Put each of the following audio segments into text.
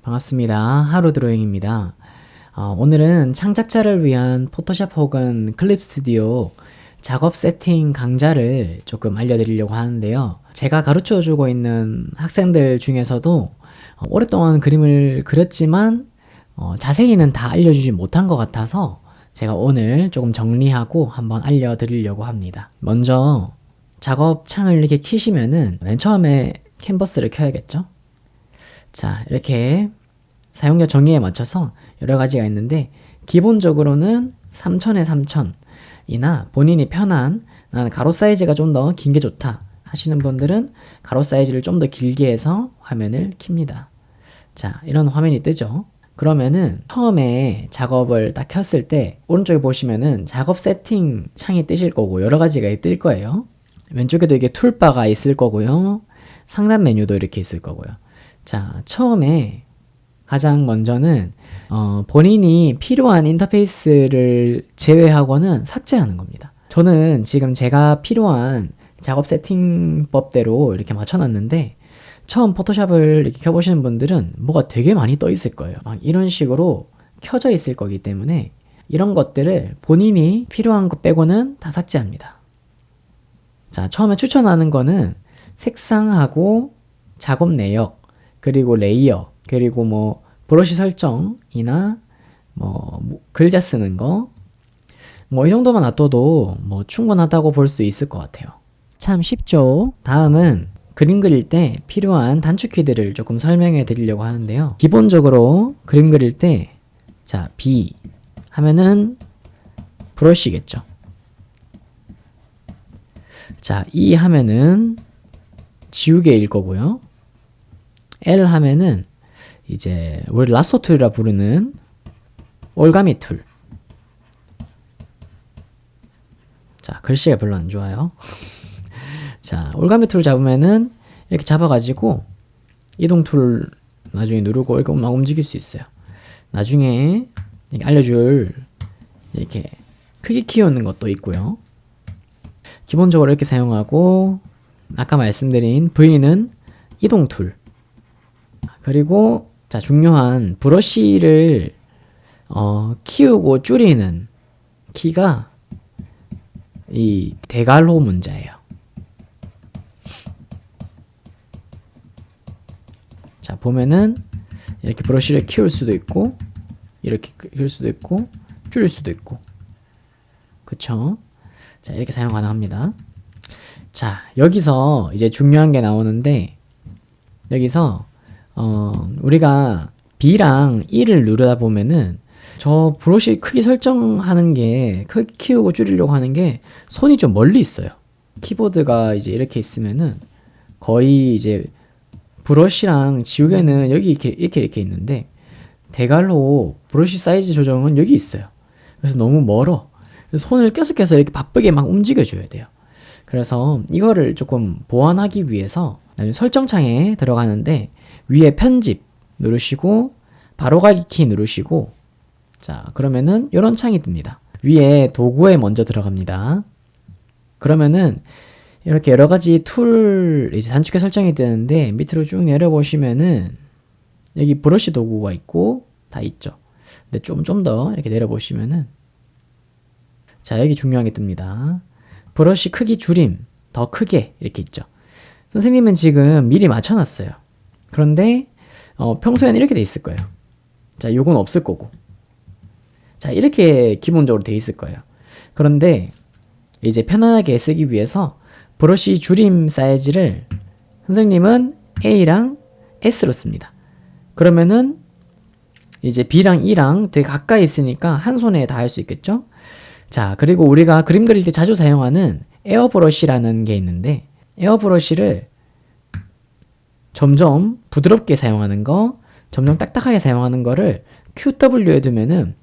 반갑습니다. 하루 드로잉입니다. 오늘은 창작자를 위한 포토샵 혹은 클립 스튜디오 작업 세팅 강좌를 조금 알려드리려고 하는데요. 제가 가르쳐주고 있는 학생들 중에서도 오랫동안 그림을 그렸지만 자세히는 다 알려주지 못한 것 같아서 제가 오늘 조금 정리하고 한번 알려드리려고 합니다. 먼저 작업 창을 이렇게 켜시면은 맨 처음에 캔버스를 켜야겠죠? 자, 이렇게 사용자 정의에 맞춰서 여러 가지가 있는데 기본적으로는 3000에 3000이나 본인이 편한 나는 가로 사이즈가 좀 더 긴 게 좋다 하시는 분들은 가로 사이즈를 좀 더 길게 해서 화면을 켭니다. 자, 이런 화면이 뜨죠. 그러면은 처음에 작업을 딱 켰을 때 오른쪽에 보시면은 작업 세팅 창이 뜨실 거고 여러 가지가 뜰 거예요. 왼쪽에도 이게 툴바가 있을 거고요. 상단 메뉴도 이렇게 있을 거고요. 자, 처음에 가장 먼저는 본인이 필요한 인터페이스를 제외하고는 삭제하는 겁니다. 저는 지금 제가 필요한 작업 세팅법대로 이렇게 맞춰놨는데 처음 포토샵을 이렇게 켜보시는 분들은 뭐가 되게 많이 떠 있을 거예요. 막 이런 식으로 켜져 있을 거기 때문에 이런 것들을 본인이 필요한 것 빼고는 다 삭제합니다. 자, 처음에 추천하는 거는 색상하고 작업 내역 그리고 레이어 그리고 뭐 브러쉬 설정이나 뭐 글자 쓰는 거 뭐 이 정도만 놔둬도 뭐 충분하다고 볼 수 있을 것 같아요. 참 쉽죠? 다음은 그림 그릴 때 필요한 단축키들을 조금 설명해 드리려고 하는데요. 기본적으로 그림 그릴 때 자, B 하면은 브러쉬겠죠. 자, E 하면은 지우개일 거고요. L 하면은 이제 우리 라sso 툴이라 부르는 올가미 툴. 자, 글씨가 별로 안 좋아요. 자, 올가미 툴 잡으면은 이렇게 잡아가지고 이동 툴 나중에 누르고 이렇게 막 움직일 수 있어요. 나중에 이렇게 알려줄 이렇게 크기 키우는 것도 있고요. 기본적으로 이렇게 사용하고 아까 말씀드린 V는 이동 툴. 그리고 자, 중요한 브러쉬를 키우고 줄이는 키가 이 대괄호 문자예요. 자, 보면은 이렇게 브러쉬를 키울 수도 있고 이렇게 키울 수도 있고 줄일 수도 있고 그쵸? 자, 이렇게 사용 가능합니다. 자, 여기서 이제 중요한 게 나오는데 여기서 우리가 B랑 E를 누르다 보면은 저 브러쉬 크기 설정하는 게 크기 키우고 줄이려고 하는 게 손이 좀 멀리 있어요. 키보드가 이제 이렇게 있으면은 거의 이제 브러쉬랑 지우개는 여기 이렇게 있는데 대괄호 브러쉬 사이즈 조정은 여기 있어요. 그래서 너무 멀어. 그래서 손을 계속해서 이렇게 바쁘게 막 움직여줘야 돼요. 그래서 이거를 조금 보완하기 위해서 설정창에 들어가는데 위에 편집 누르시고 바로가기 키 누르시고 자, 그러면은 이런 창이 뜹니다. 위에 도구에 먼저 들어갑니다. 그러면은 이렇게 여러 가지 툴 이제 단축키 설정이 되는데 밑으로 쭉 내려보시면은 여기 브러쉬 도구가 있고 다 있죠. 근데 좀 더 이렇게 내려보시면은 자, 여기 중요한 게 뜹니다. 브러쉬 크기 줄임 더 크게 이렇게 있죠. 선생님은 지금 미리 맞춰놨어요. 그런데 평소에는 이렇게 돼 있을 거예요. 자, 요건 없을 거고 자, 이렇게 기본적으로 돼 있을 거예요. 그런데 이제 편안하게 쓰기 위해서 브러쉬 줄임 사이즈를 선생님은 A랑 S로 씁니다. 그러면은 이제 B랑 E랑 되게 가까이 있으니까 한 손에 다 할 수 있겠죠? 자, 그리고 우리가 그림 그릴 때 자주 사용하는 에어브러쉬라는 게 있는데 에어브러쉬를 점점 부드럽게 사용하는 거, 점점 딱딱하게 사용하는 거를 QW에 두면은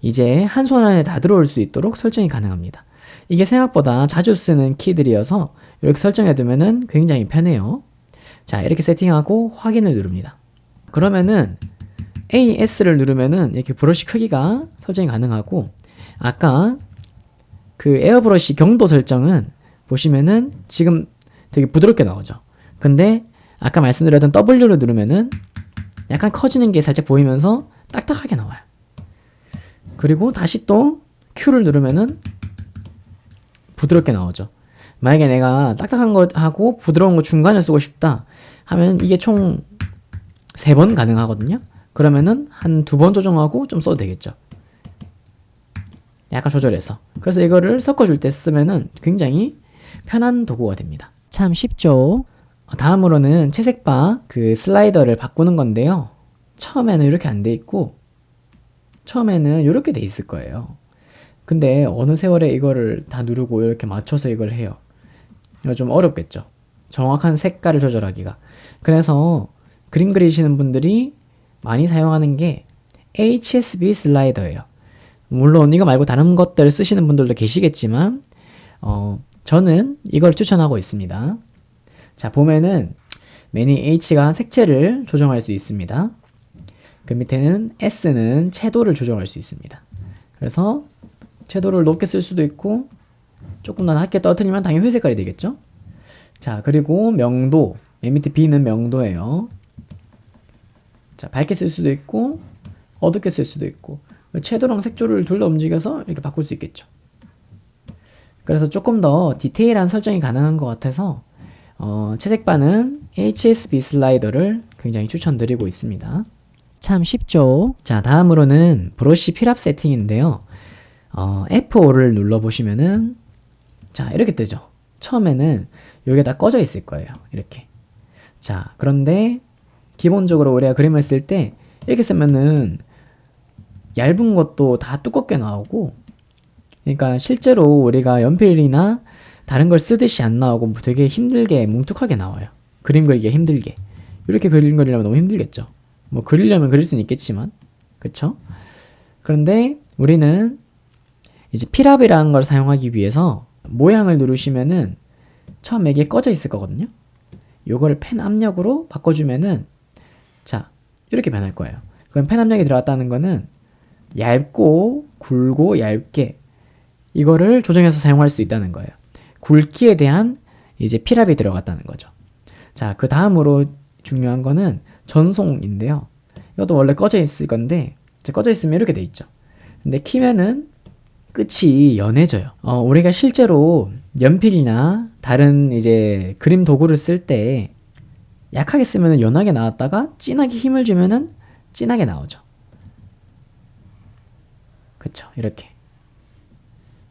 이제 한 손 안에 다 들어올 수 있도록 설정이 가능합니다. 이게 생각보다 자주 쓰는 키들이어서 이렇게 설정해 두면은 굉장히 편해요. 자, 이렇게 세팅하고 확인을 누릅니다. 그러면은 AS를 누르면은 이렇게 브러쉬 크기가 설정이 가능하고 아까 그 에어브러쉬 경도 설정은 보시면은 지금 되게 부드럽게 나오죠. 근데 아까 말씀드렸던 W를 누르면은 약간 커지는 게 살짝 보이면서 딱딱하게 나와요. 그리고 다시 또 Q를 누르면은 부드럽게 나오죠. 만약에 내가 딱딱한 거 하고 부드러운 거 중간을 쓰고 싶다 하면 이게 총 3번 가능하거든요. 그러면은 한 2번 조정하고 좀 써도 되겠죠. 약간 조절해서. 그래서 이거를 섞어줄 때 쓰면은 굉장히 편한 도구가 됩니다. 참 쉽죠? 다음으로는 채색바 그 슬라이더를 바꾸는 건데요. 처음에는 이렇게 안 돼 있고 처음에는 이렇게 돼 있을 거예요. 근데 어느 세월에 이거를 다 누르고 이렇게 맞춰서 이걸 해요. 이거 좀 어렵겠죠. 정확한 색깔을 조절하기가. 그래서 그림 그리시는 분들이 많이 사용하는 게 HSB 슬라이더예요. 물론 이거 말고 다른 것들 쓰시는 분들도 계시겠지만 저는 이걸 추천하고 있습니다. 자, 보면은 매니 H가 색채를 조정할 수 있습니다. 그 밑에는 S는 채도를 조정할 수 있습니다. 그래서 채도를 높게 쓸 수도 있고 조금 더 낮게 떨어뜨리면 당연히 회색깔이 되겠죠. 자, 그리고 명도, 맨 밑에 B는 명도예요. 자, 밝게 쓸 수도 있고 어둡게 쓸 수도 있고 채도랑 색조를 둘 다 움직여서 이렇게 바꿀 수 있겠죠. 그래서 조금 더 디테일한 설정이 가능한 것 같아서 채색바는 HSB 슬라이더를 굉장히 추천드리고 있습니다. 참 쉽죠? 자, 다음으로는 브러쉬 필압 세팅인데요. F5를 눌러보시면은 자, 이렇게 뜨죠. 처음에는 여기가 다 꺼져 있을 거예요. 이렇게. 자, 그런데 기본적으로 우리가 그림을 쓸 때 이렇게 쓰면은 얇은 것도 다 두껍게 나오고, 그러니까 실제로 우리가 연필이나 다른 걸 쓰듯이 안 나오고 되게 힘들게 뭉툭하게 나와요. 그림 그리기가 힘들게. 이렇게 그림 그리려면 너무 힘들겠죠. 뭐 그리려면 그릴 수는 있겠지만, 그쵸? 그런데 우리는 이제 필압이라는 걸 사용하기 위해서 모양을 누르시면은 처음에 이게 꺼져 있을 거거든요. 요거를 펜 압력으로 바꿔주면은 자, 이렇게 변할 거예요. 그럼 펜 압력이 들어갔다는 거는 얇고 굵고 얇게 이거를 조정해서 사용할 수 있다는 거예요. 굵기에 대한 이제 필압이 들어갔다는 거죠. 자, 그 다음으로 중요한 거는 전송인데요. 이것도 원래 꺼져 있을 건데 꺼져 있으면 이렇게 돼 있죠. 근데 키면은 끝이 연해져요. 우리가 실제로 연필이나 다른 이제 그림 도구를 쓸 때 약하게 쓰면 연하게 나왔다가 진하게 힘을 주면은 진하게 나오죠. 그쵸, 이렇게.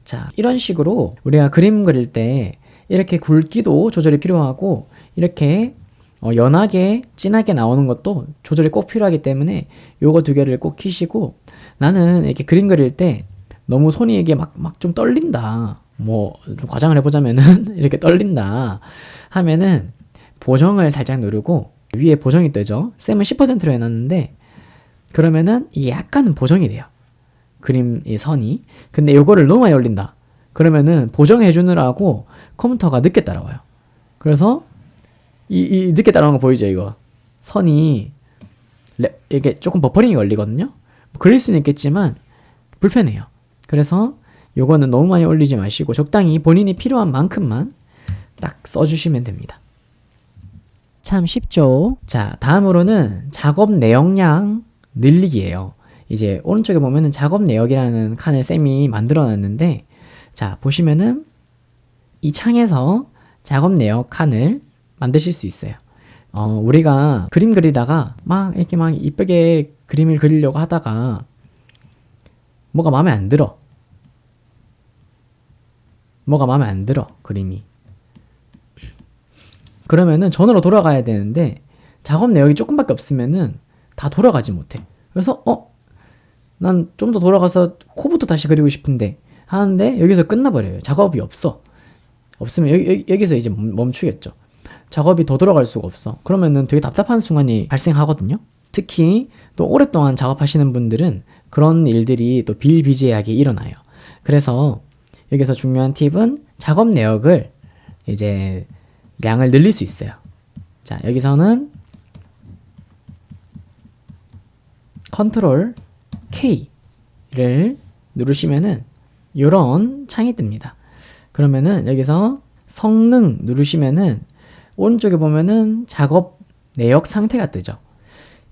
자, 이런 식으로 우리가 그림 그릴 때 이렇게 굵기도 조절이 필요하고 이렇게 연하게 진하게 나오는 것도 조절이 꼭 필요하기 때문에 요거 두 개를 꼭 키시고, 나는 이렇게 그림 그릴 때 너무 손이 이게 막 좀 떨린다, 뭐 좀 과장을 해보자면은 이렇게 떨린다 하면은 보정을 살짝 누르고 위에 보정이 뜨죠. 쌤은 10%로 해놨는데 그러면은 이게 약간은 보정이 돼요. 그림 이 선이. 근데 요거를 너무 많이 올린다 그러면은 보정해 주느라고 컴퓨터가 늦게 따라와요. 그래서 이 늦게 따라오는 거 보이죠? 이거 선이 이게 조금 버퍼링이 걸리거든요. 그릴 수는 있겠지만 불편해요. 그래서 요거는 너무 많이 올리지 마시고 적당히 본인이 필요한 만큼만 딱 써주시면 됩니다. 참 쉽죠? 자, 다음으로는 작업 내역량 늘리기예요. 이제 오른쪽에 보면은 작업 내역이라는 칸을 쌤이 만들어 놨는데, 자, 보시면은 이 창에서 작업 내역 칸을 만드실 수 있어요. 우리가 그림 그리다가 막 이렇게 막 이쁘게 그림을 그리려고 하다가 뭐가 마음에 안 들어. 그림이. 그러면은 전으로 돌아가야 되는데 작업 내역이 조금밖에 없으면은 다 돌아가지 못해. 그래서 난 좀 더 돌아가서 코부터 다시 그리고 싶은데 하는데 여기서 끝나버려요. 작업이 없으면 여기서 이제 멈추겠죠. 작업이 더 돌아갈 수가 없어. 그러면은 되게 답답한 순간이 발생하거든요. 특히 또 오랫동안 작업하시는 분들은 그런 일들이 또 비일비재하게 일어나요. 그래서 여기서 중요한 팁은 작업 내역을 이제 양을 늘릴 수 있어요. 자, 여기서는 컨트롤 K를 누르시면은 이런 창이 뜹니다. 그러면은 여기서 성능 누르시면은 오른쪽에 보면은 작업 내역 상태가 뜨죠.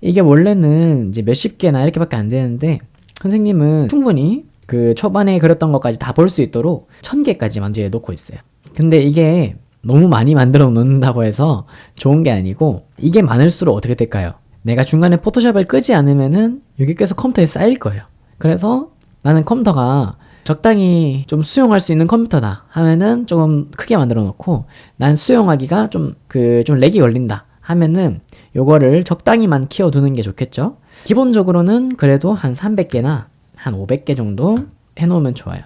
이게 원래는 이제 몇십 개나 이렇게밖에 안 되는데 선생님은 충분히 그 초반에 그렸던 것까지 다 볼 수 있도록 1000개까지 만들어 놓고 있어요. 근데 이게 너무 많이 만들어 놓는다고 해서 좋은 게 아니고 이게 많을수록 어떻게 될까요? 내가 중간에 포토샵을 끄지 않으면은 여기 계속 컴퓨터에 쌓일 거예요. 그래서 나는 컴퓨터가 적당히 좀 수용할 수 있는 컴퓨터다 하면은 조금 크게 만들어 놓고 난 수용하기가 좀 렉이 걸린다 하면은 요거를 적당히만 키워두는 게 좋겠죠. 기본적으로는 그래도 한 300개나 한 500개 정도 해놓으면 좋아요.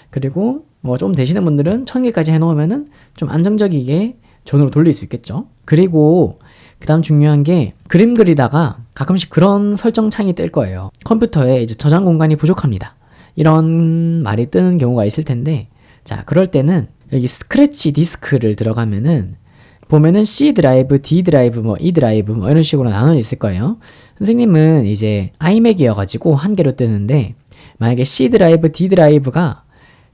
그리고 뭐 좀 되시는 분들은 1000개까지 해놓으면은 좀 안정적이게 전으로 돌릴 수 있겠죠. 그리고 그 다음 중요한 게 그림 그리다가 가끔씩 그런 설정 창이 뜰 거예요. 컴퓨터에 이제 저장 공간이 부족합니다. 이런 말이 뜨는 경우가 있을 텐데, 자, 그럴 때는 여기 스크래치 디스크를 들어가면은 보면은 C 드라이브, D 드라이브, 뭐 E 드라이브 뭐 이런 식으로 나눠 있을 거예요. 선생님은 이제 아이맥이어가지고 한 개로 뜨는데 만약에 C 드라이브, D 드라이브가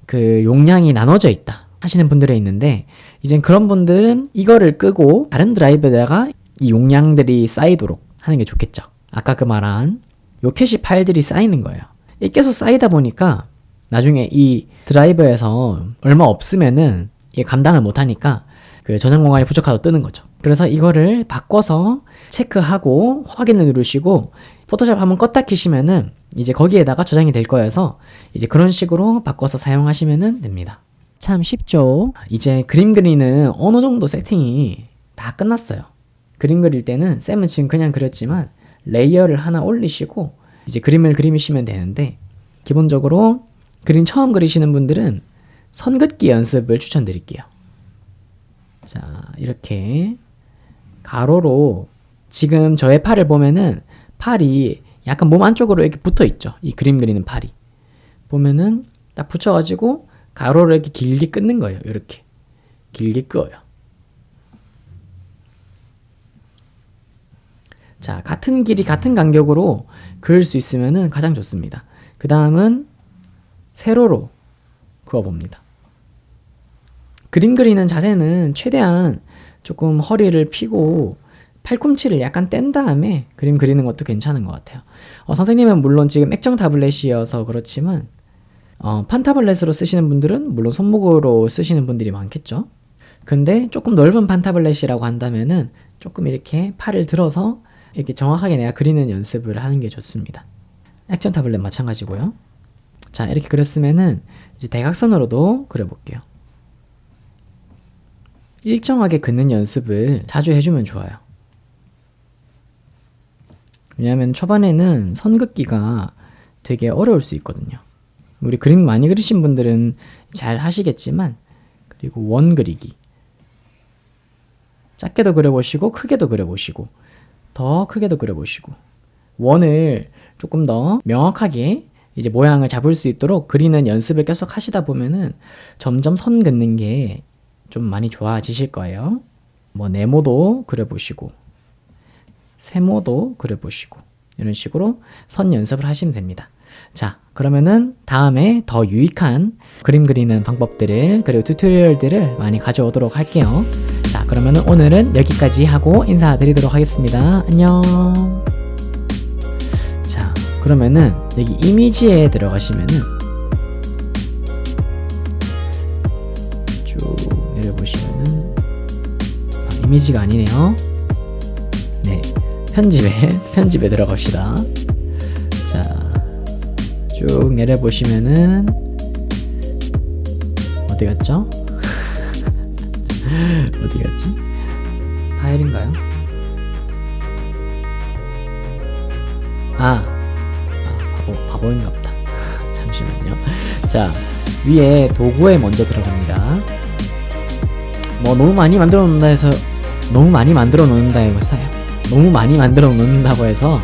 그 용량이 나눠져 있다 하시는 분들이 있는데 이젠 그런 분들은 이거를 끄고 다른 드라이브에다가 이 용량들이 쌓이도록 하는 게 좋겠죠. 아까 그 말한 요 캐시 파일들이 쌓이는 거예요. 이 계속 쌓이다 보니까 나중에 이 드라이브에서 얼마 없으면은 이게 감당을 못하니까 그 저장 공간이 부족하다고 뜨는 거죠. 그래서 이거를 바꿔서 체크하고 확인을 누르시고 포토샵 한번 껐다 키시면은 이제 거기에다가 저장이 될 거여서 이제 그런 식으로 바꿔서 사용하시면 됩니다. 참 쉽죠? 이제 그림 그리는 어느 정도 세팅이 다 끝났어요. 그림 그릴 때는 쌤은 지금 그냥 그렸지만 레이어를 하나 올리시고 이제 그림을 그리시면 되는데 기본적으로 그림 처음 그리시는 분들은 선 긋기 연습을 추천드릴게요. 자, 이렇게 가로로 지금 저의 팔을 보면은 팔이 약간 몸 안쪽으로 이렇게 붙어 있죠. 이 그림 그리는 팔이. 보면은 딱 붙여가지고 가로를 이렇게 길게 끊는 거예요. 이렇게. 길게 끄어요. 자, 같은 길이 같은 간격으로 그을 수 있으면은 가장 좋습니다. 그 다음은 세로로 그어봅니다. 그림 그리는 자세는 최대한 조금 허리를 펴고 팔꿈치를 약간 뗀 다음에 그림 그리는 것도 괜찮은 것 같아요. 선생님은 물론 지금 액정 타블렛이어서 그렇지만 판타블렛으로 쓰시는 분들은 물론 손목으로 쓰시는 분들이 많겠죠. 근데 조금 넓은 판타블렛이라고 한다면은 조금 이렇게 팔을 들어서 이렇게 정확하게 내가 그리는 연습을 하는 게 좋습니다. 액정 타블렛 마찬가지고요. 자, 이렇게 그렸으면은 이제 대각선으로도 그려볼게요. 일정하게 긋는 연습을 자주 해주면 좋아요. 왜냐하면 초반에는 선 긋기가 되게 어려울 수 있거든요. 우리 그림 많이 그리신 분들은 잘 하시겠지만, 그리고 원 그리기. 작게도 그려보시고, 크게도 그려보시고, 더 크게도 그려보시고, 원을 조금 더 명확하게 이제 모양을 잡을 수 있도록 그리는 연습을 계속 하시다 보면은 점점 선 긋는 게 좀 많이 좋아지실 거예요. 뭐 네모도 그려보시고 세모도 그려보시고 이런 식으로 선 연습을 하시면 됩니다. 자, 그러면은 다음에 더 유익한 그림 그리는 방법들을 그리고 튜토리얼들을 많이 가져오도록 할게요. 자, 그러면은 오늘은 여기까지 하고 인사드리도록 하겠습니다. 안녕. 자, 그러면은 여기 이미지에 들어가시면은 보시면은 이미지가 아니네요. 네, 편집에 들어갑시다. 자, 쭉 내려 보시면은 어디 갔죠? 어디 갔지? 파일인가요? 바보인가 보다. 잠시만요. 자, 위에 도구에 먼저 들어갑니다. 뭐 너무 많이 만들어 놓는다고 해서